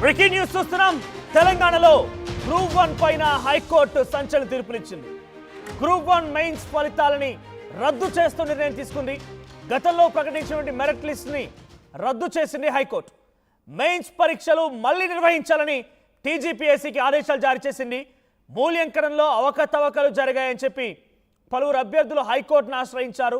Breaking news చూస్తున్నాం. తెలంగాణలో group 1 పైన హైకోర్టు సంచలన తీర్పునిచ్చింది. గ్రూప్ 1 మెయిన్స్ ఫలితాలని రద్దు చేస్తూ నిర్ణయం తీసుకుంది. గతంలో ప్రకటించినటువంటి మెరిట్ లిస్ట్ ని రద్దు చేసింది హైకోర్టు. మెయిన్స్ పరీక్షలు మళ్లీ నిర్వహించాలని టీజీపీఎస్సీకి ఆదేశాలు జారీ చేసింది. మూల్యాంకనంలో అవకతవకలు జరిగాయని చెప్పి పలువురు అభ్యర్థులు హైకోర్టును ఆశ్రయించారు.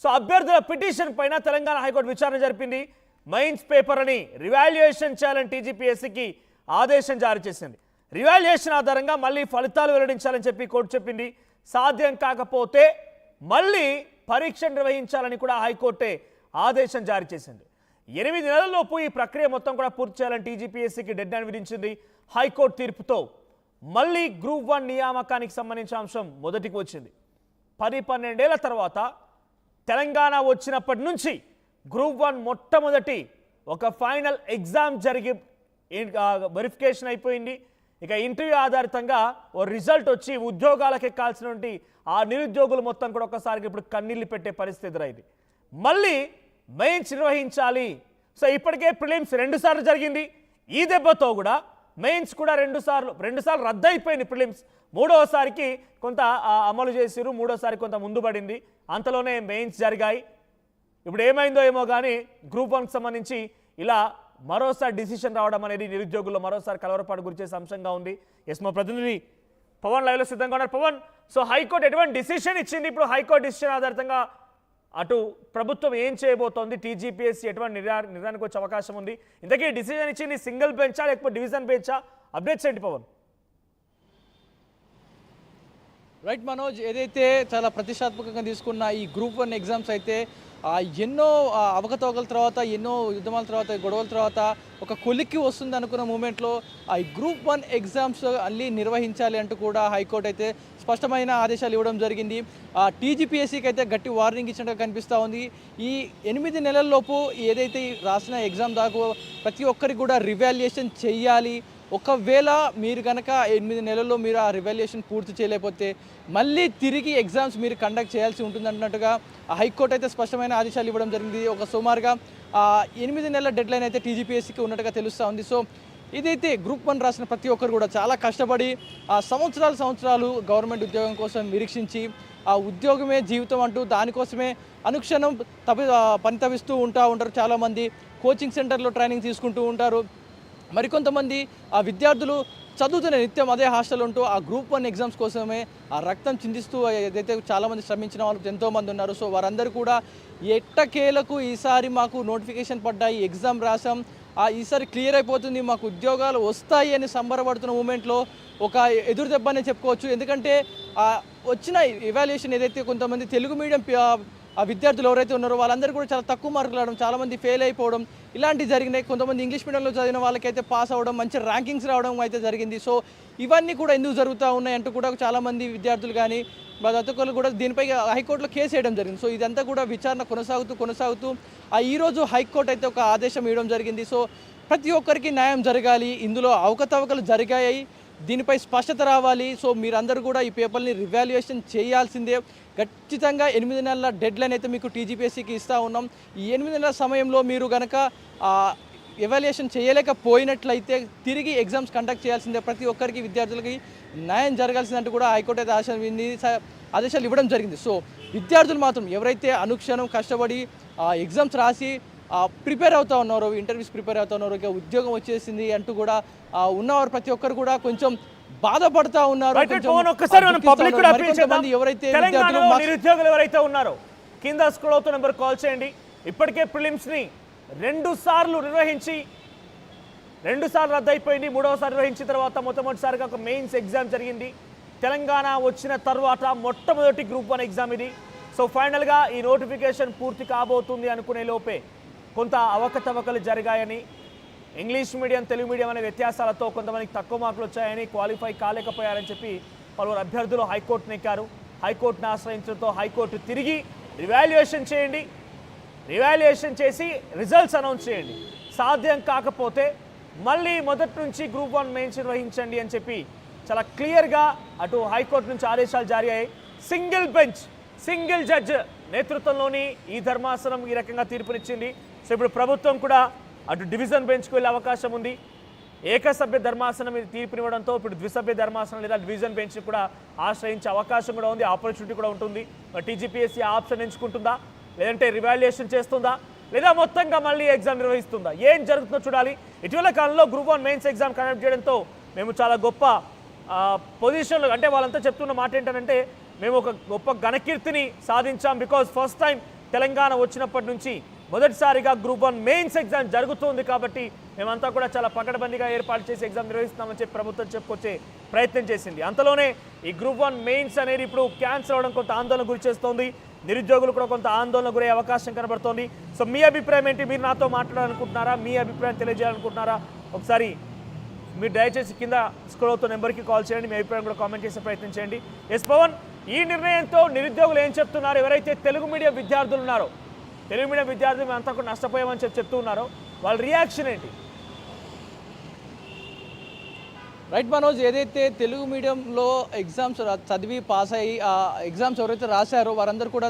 సో అభ్యర్థుల పిటిషన్ పైన తెలంగాణ హైకోర్టు విచారణ జరిపింది. మెయిన్స్ పేపర్ అని రివాల్యుయేషన్ చేయాలని టీజీపీఎస్సీకి ఆదేశం జారీ చేసింది. రివాల్యుయేషన్ ఆధారంగా మళ్ళీ ఫలితాలు వెల్లడించాలని చెప్పి కోర్టు చెప్పింది. సాధ్యం కాకపోతే మళ్ళీ పరీక్ష నిర్వహించాలని కూడా హైకోర్టే ఆదేశం జారీ చేసింది. 8 నెలల్లోపు ఈ ప్రక్రియ మొత్తం కూడా పూర్తి చేయాలని టీజీపీఎస్సీకి డెడ్ లైన్ విధించింది. హైకోర్టు తీర్పుతో మళ్ళీ గ్రూప్ 1 నియామకానికి సంబంధించిన అంశం మొదటికి వచ్చింది. 10-12 ఏళ్ల తర్వాత తెలంగాణ వచ్చినప్పటి నుంచి గ్రూప్ 1 మొట్టమొదటి ఒక ఫైనల్ ఎగ్జామ్ జరిగి వెరిఫికేషన్ అయిపోయింది. ఇక ఇంటర్వ్యూ ఆధారితంగా ఓ రిజల్ట్ వచ్చి ఉద్యోగాలకు ఎక్కాల్సినటువంటి ఆ నిరుద్యోగులు మొత్తం కూడా ఒక్కసారికి ఇప్పుడు కన్నీళ్లు పెట్టే పరిస్థితి ఎదురైంది. మళ్ళీ మెయిన్స్ నిర్వహించాలి. సో ఇప్పటికే ప్రిలిమ్స్ 2 సార్లు జరిగింది. ఈ దెబ్బతో కూడా మెయిన్స్ కూడా 2 సార్లు రద్దు అయిపోయింది. ప్రిలిమ్స్ 3వసారికి కొంత అమలు చేసిరు, 3వసారి కొంత ముందు పడింది. అంతలోనే మెయిన్స్ జరిగాయి. ఇప్పుడు ఏమైందో ఏమో కానీ గ్రూప్ 1కి సంబంధించి ఇలా మరోసారి డిసిషన్ రావడం అనేది నిరుద్యోగుల్లో మరోసారి కలవరపాటు గురిచేసే అంశంగా ఉంది. ఎస్, మా ప్రతినిధి పవన్ లైవ్లో సిద్ధంగా ఉన్నారు. పవన్, సో హైకోర్టు ఎటువంటి డిసిషన్ ఇచ్చింది? ఇప్పుడు హైకోర్టు డిసిషన్ ఆధారితంగా అటు ప్రభుత్వం ఏం చేయబోతోంది? టీజీపీఎస్సీ ఎటువంటి నిర్ణయానికి వచ్చే అవకాశం ఉంది? ఇంతకీ డిసిషన్ ఇచ్చింది సింగిల్ బెంచా లేకపోతే డివిజన్ బెంచా? అప్డేట్స్ ఏంటి పవన్? రైట్ మనోజ్, ఏదైతే చాలా ప్రతిష్టాత్మకంగా తీసుకున్న ఈ గ్రూప్ 1 ఎగ్జామ్స్ అయితే ఎన్నో అవకతవకల తర్వాత, ఎన్నో యుద్ధమాల తర్వాత, గొడవల తర్వాత ఒక కొలిక్కి వస్తుంది అనుకున్న మూమెంట్లో ఈ గ్రూప్ 1 ఎగ్జామ్స్ అన్నీ నిర్వహించాలి అంటూ కూడా హైకోర్టు అయితే స్పష్టమైన ఆదేశాలు ఇవ్వడం జరిగింది. టీజీపీఎస్సీకి అయితే గట్టి వార్నింగ్ ఇచ్చినట్టుగా కనిపిస్తూ ఉంది. ఈ 8 నెలల్లోపు ఏదైతే రాసిన ఎగ్జామ్ దాకా ప్రతి ఒక్కరికి కూడా రివాల్యుయేషన్ చెయ్యాలి. ఒకవేళ మీరు కనుక 8 నెలల్లో మీరు ఆ రివాల్యుయేషన్ పూర్తి చేయలేకపోతే మళ్ళీ తిరిగి ఎగ్జామ్స్ మీరు కండక్ట్ చేయాల్సి ఉంటుంది అన్నట్టుగా హైకోర్టు అయితే స్పష్టమైన ఆదేశాలు ఇవ్వడం జరిగింది. ఒక సుమారుగా 8 నెలల డెడ్ లైన్ అయితే టీజీపీఎస్సీకి ఉన్నట్టుగా తెలుస్తూ ఉంది. సో ఇదైతే గ్రూప్ 1 రాసిన ప్రతి ఒక్కరు కూడా చాలా కష్టపడి సంవత్సరాలు గవర్నమెంట్ ఉద్యోగం కోసం నిరీక్షించి ఆ ఉద్యోగమే జీవితం అంటూ దానికోసమే అనుక్షణం పరితపిస్తూ ఉంటారు. చాలామంది కోచింగ్ సెంటర్లో ట్రైనింగ్ తీసుకుంటూ ఉంటారు. మరికొంతమంది ఆ విద్యార్థులు చదువుతున్న నిత్యం అదే హాస్టల్ ఉంటూ ఆ గ్రూప్ 1 ఎగ్జామ్స్ కోసమే ఆ రక్తం చిందిస్తూ ఏదైతే చాలామంది శ్రమించిన వాళ్ళు ఎంతోమంది ఉన్నారు. సో వారందరూ కూడా ఎట్టకేలకు ఈసారి మాకు నోటిఫికేషన్ పడ్డాయి, ఎగ్జామ్ రాసాం, ఈసారి క్లియర్ అయిపోతుంది, మాకు ఉద్యోగాలు వస్తాయి అని సంబరపడుతున్న మూమెంట్లో ఒక ఎదురు దెబ్బనే చెప్పుకోవచ్చు. ఎందుకంటే వచ్చిన ఎవాల్యుయేషన్ ఏదైతే కొంతమంది తెలుగు మీడియం ఆ విద్యార్థులు ఎవరైతే ఉన్నారో వాళ్ళందరూ కూడా చాలా తక్కువ మార్కులు రావడం, చాలామంది ఫెయిల్ అయిపోవడం ఇలాంటివి జరిగినాయి. కొంతమంది ఇంగ్లీష్ మీడియంలో చదివిన వాళ్ళకైతే పాస్ అవ్వడం, మంచి ర్యాంకింగ్స్ రావడం అయితే జరిగింది. సో ఇవన్నీ కూడా ఎందుకు జరుగుతూ ఉన్నాయి అంటూ కూడా చాలామంది విద్యార్థులు కానీ ప్రతి ఒక్కరు కూడా దీనిపై హైకోర్టులో కేసు వేయడం జరిగింది. సో ఇదంతా కూడా విచారణ కొనసాగుతూ ఈరోజు హైకోర్టు అయితే ఒక ఆదేశం ఇవ్వడం జరిగింది. సో ప్రతి ఒక్కరికి న్యాయం జరగాలి, ఇందులో అవకతవకలు జరిగాయి, దీనిపై స్పష్టత రావాలి. సో మీరందరూ కూడా ఈ పేపర్ని రివాల్యుయేషన్ చేయాల్సిందే. ఖచ్చితంగా 8 నెలల డెడ్ లైన్ అయితే మీకు టీజీపీఎస్సీకి ఇస్తూ ఉన్నాం. ఈ 8 నెలల సమయంలో మీరు కనుక ఎవాల్యుయేషన్ చేయలేకపోయినట్లయితే తిరిగి ఎగ్జామ్స్ కండక్ట్ చేయాల్సిందే. ప్రతి ఒక్కరికి విద్యార్థులకి న్యాయం జరగాల్సిందంటూ కూడా హైకోర్టు అయితే ఆదేశాలు ఇవ్వడం జరిగింది. సో విద్యార్థులు మాత్రం ఎవరైతే అనుక్షణం కష్టపడి ఎగ్జామ్స్ రాసి ప్రిపేర్ అవుతూ ఉన్నారో, ఇంటర్వ్యూస్ ప్రిపేర్ అవుతూ ఉన్నారో, ఇక ఉద్యోగం వచ్చేసింది అంటూ కూడా ఉన్నవారు ప్రతి ఒక్కరు కూడా కొంచెం బాధపడతా ఉన్నారు. నిరుద్యోగులు ఎవరైతే ఉన్నారో కింద స్క్రోల్ అవుతున్న నెంబర్ కాల్ చేయండి. ఇప్పటికే ప్రిలిమ్స్ ని 2 సార్లు నిర్వహించి 2 సార్లు రద్దు అయిపోయింది. 3వసారి నిర్వహించిన తర్వాత మొట్టమొదటిసారిగా ఒక మెయిన్స్ ఎగ్జామ్ జరిగింది. తెలంగాణ వచ్చిన తర్వాత మొట్టమొదటి గ్రూప్ 1 ఎగ్జామ్ ఇది. సో ఫైనల్గా ఈ నోటిఫికేషన్ పూర్తి కాబోతుంది అనుకునే లోపే కొంత అవకతవకలు జరిగాయని, ఇంగ్లీష్ మీడియం తెలుగు మీడియం అనే వ్యత్యాసాలతో కొంతమందికి తక్కువ మార్కులు వచ్చాయని, క్వాలిఫై కాలేకపోయారని చెప్పి పలువురు అభ్యర్థులు హైకోర్టును ఎక్కారు. హైకోర్టును ఆశ్రయించడంతో హైకోర్టు తిరిగి రివాల్యుయేషన్ చేయండి, రివాల్యుయేషన్ చేసి రిజల్ట్స్ అనౌన్స్ చేయండి, సాధ్యం కాకపోతే మళ్ళీ మొదటి నుంచి గ్రూప్ 1 మెయిన్స్ నిర్వహించండి అని చెప్పి చాలా క్లియర్గా అటు హైకోర్టు నుంచి ఆదేశాలు జారీ అయ్యాయి. సింగిల్ జడ్జ్ నేతృత్వంలోని ఈ ధర్మాసనం ఈ రకంగా తీర్పునిచ్చింది. సో ఇప్పుడు ప్రభుత్వం కూడా అటు డివిజన్ బెంచ్కు వెళ్ళే అవకాశం ఉంది. ఏకసభ్య ధర్మాసనం ఇది తీర్పునివ్వడంతో ఇప్పుడు ద్విసభ్య ధర్మాసనం లేదా డివిజన్ బెంచ్ కూడా ఆశ్రయించే అవకాశం కూడా ఉంది, ఆపర్చునిటీ కూడా ఉంటుంది. టీజీపీఎస్సీ ఆప్షన్ ఎంచుకుంటుందా, లేదంటే రివాల్యుయేషన్ చేస్తుందా, లేదా మొత్తంగా మళ్ళీ ఎగ్జామ్ నిర్వహిస్తుందా, ఏం జరుగుతుందో చూడాలి. ఇటీవల కాలంలో గ్రూప్ 1 మెయిన్స్ ఎగ్జామ్ కండక్ట్ చేయడంతో మేము చాలా గొప్ప పొజిషన్లో, అంటే వాళ్ళంతా చెప్తున్న మాట ఏంటంటే మేము ఒక గొప్ప ఘనకీర్తిని సాధించాం. బికాజ్ ఫస్ట్ టైం తెలంగాణ వచ్చినప్పటి నుంచి మొదటిసారిగా గ్రూప్ 1 మెయిన్స్ ఎగ్జామ్ జరుగుతుంది కాబట్టి మేమంతా కూడా చాలా పకడ్బందీగా ఏర్పాటు చేసి ఎగ్జామ్ నిర్వహిస్తున్నామని చెప్పి ప్రభుత్వం చెప్పుకొచ్చే ప్రయత్నం చేసింది. అంతలోనే ఈ గ్రూప్ 1 మెయిన్స్ అనేది ఇప్పుడు క్యాన్సిల్ అవ్వడం కొంత ఆందోళన గురి చేస్తోంది. నిరుద్యోగులు కూడా కొంత ఆందోళన గురే అవకాశం కనబడుతోంది. సో మీ అభిప్రాయం ఏంటి? మీరు నాతో మాట్లాడాలనుకుంటున్నారా, మీ అభిప్రాయం తెలియజేయాలనుకుంటున్నారా? ఒకసారి మీరు దయచేసి కింద స్క్రోల్ అవుతున్న నెంబర్కి కాల్ చేయండి, మీ అభిప్రాయం కూడా కామెంట్ చేసే ప్రయత్నం చేయండి. ఎస్ పవన్, ఈ నిర్ణయంతో నిరుద్యోగులు ఏం చెప్తున్నారు? ఎవరైతే తెలుగు మీడియం విద్యార్థులు ఉన్నారో, తెలుగు మీడియం విద్యార్థులు మేము అంతా కూడా నష్టపోయామని చెప్తూ ఉన్నారో, వాళ్ళ రియాక్షన్ ఏంటి? రైట్ మనోజ్, ఏదైతే తెలుగు మీడియంలో ఎగ్జామ్స్ చదివి పాస్ అయ్యి ఆ ఎగ్జామ్స్ ఎవరైతే రాశారో వారందరూ కూడా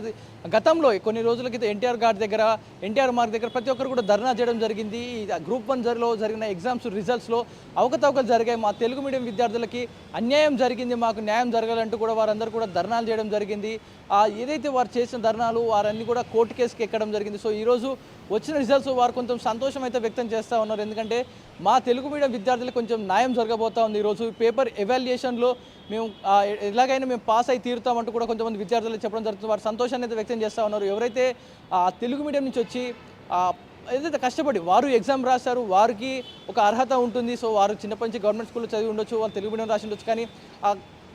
గతంలో కొన్ని రోజుల క్రితం ఎన్టీఆర్ మార్గ్ దగ్గర ప్రతి ఒక్కరు కూడా ధర్నా చేయడం జరిగింది. గ్రూప్ 1లో జరిగిన ఎగ్జామ్స్ రిజల్ట్స్లో అవకతవకలు జరిగాయి, మా తెలుగు మీడియం విద్యార్థులకి అన్యాయం జరిగింది, మాకు న్యాయం జరగాలంటూ కూడా వారందరూ కూడా ధర్నాలు చేయడం జరిగింది. ఏదైతే వారు చేసిన ధర్నాలు వారన్నీ కూడా కోర్టు కేసుకి ఎక్కడం జరిగింది. సో ఈరోజు వచ్చిన రిజల్ట్స్ వారు కొంచెం సంతోషం అయితే వ్యక్తం చేస్తూ ఉన్నారు. ఎందుకంటే మా తెలుగు మీడియం విద్యార్థులకు కొంచెం న్యాయం జరగబోతా ఉంది. ఈరోజు పేపర్ ఎవాల్యుయేషన్లో మేము ఎలాగైనా మేము పాస్ అయి తీరుతామంటూ కూడా కొంతమంది విద్యార్థులు చెప్పడం జరుగుతుంది. వారు సంతోషాన్ని అయితే వ్యక్తం చేస్తూ ఉన్నారు. ఎవరైతే తెలుగు మీడియం నుంచి వచ్చి ఏదైతే కష్టపడి వారు ఎగ్జామ్ రాశారు, వారికి ఒక అర్హత ఉంటుంది. సో వారు చిన్నప్పటి నుంచి గవర్నమెంట్ స్కూల్లో చదివి ఉండొచ్చు, వాళ్ళు తెలుగు మీడియం రాసి ఉండొచ్చు. కానీ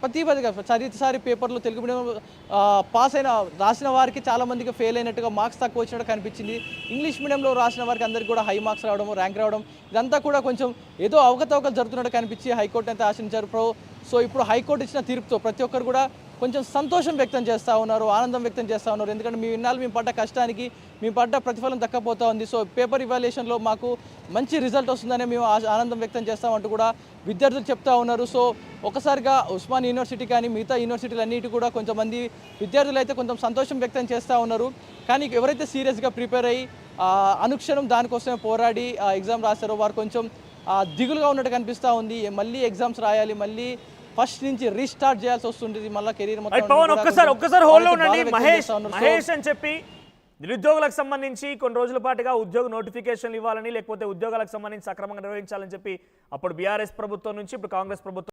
ప్రతిసారి పేపర్లో తెలుగు మీడియం రాసిన వారికి చాలామందికి ఫెయిల్ అయినట్టుగా మార్క్స్ తక్కువ వచ్చినట్టు కనిపించింది. ఇంగ్లీష్ మీడియంలో రాసిన వారికి అందరికీ కూడా హై మార్క్స్ రావడం, ర్యాంక్ రావడం, ఇదంతా కూడా కొంచెం ఏదో అవకతవకలు జరుగుతున్నట్టు కనిపించి హైకోర్టు అయితే ఆశించారు. సో ఇప్పుడు హైకోర్టు ఇచ్చిన తీర్పుతో ప్రతి ఒక్కరు కూడా కొంచెం సంతోషం వ్యక్తం చేస్తూ ఉన్నారు, ఆనందం వ్యక్తం చేస్తూ ఉన్నారు. ఎందుకంటే మేము పడ్డ కష్టానికి మేము పడ్డ ప్రతిఫలం దక్కపోతూ ఉంది. సో పేపర్ ఇవాల్యుయేషన్లో మాకు మంచి రిజల్ట్ వస్తుందని మేము ఆనందం వ్యక్తం చేస్తామంటూ కూడా విద్యార్థులు చెప్తా ఉన్నారు. సో ఒకసారిగా ఉస్మాన్ యూనివర్సిటీ కానీ మిగతా యూనివర్సిటీలు అన్నిటి కూడా కొంతమంది విద్యార్థులు అయితే కొంచెం సంతోషం వ్యక్తం చేస్తూ ఉన్నారు. కానీ ఎవరైతే సీరియస్గా ప్రిపేర్ అయ్యి అనుక్షణం దానికోసమే పోరాడి ఎగ్జామ్ రాశారో వారు కొంచెం దిగులుగా ఉన్నట్టు కనిపిస్తూ ఉంది. మళ్ళీ ఎగ్జామ్స్ రాయాలి, మళ్ళీ ఫస్ట్ నుంచి రీస్టార్ట్ చేయాల్సి వస్తుంది, మళ్ళీ కెరీర్ పవన్ ఒక్కసారి హోల్డ్లో ఉండండి. మహేష్ అని చెప్పి నిరుద్యోగులకు సంబంధించి కొన్ని రోజుల పాటుగా ఉద్యోగ నోటిఫికేషన్లు ఇవ్వాలని, లేకపోతే ఉద్యోగాలకు సంబంధించి సక్రమంగా నిర్వహించాలని చెప్పి అప్పుడు బీఆర్ఎస్ ప్రభుత్వం నుంచి ఇప్పుడు కాంగ్రెస్ ప్రభుత్వం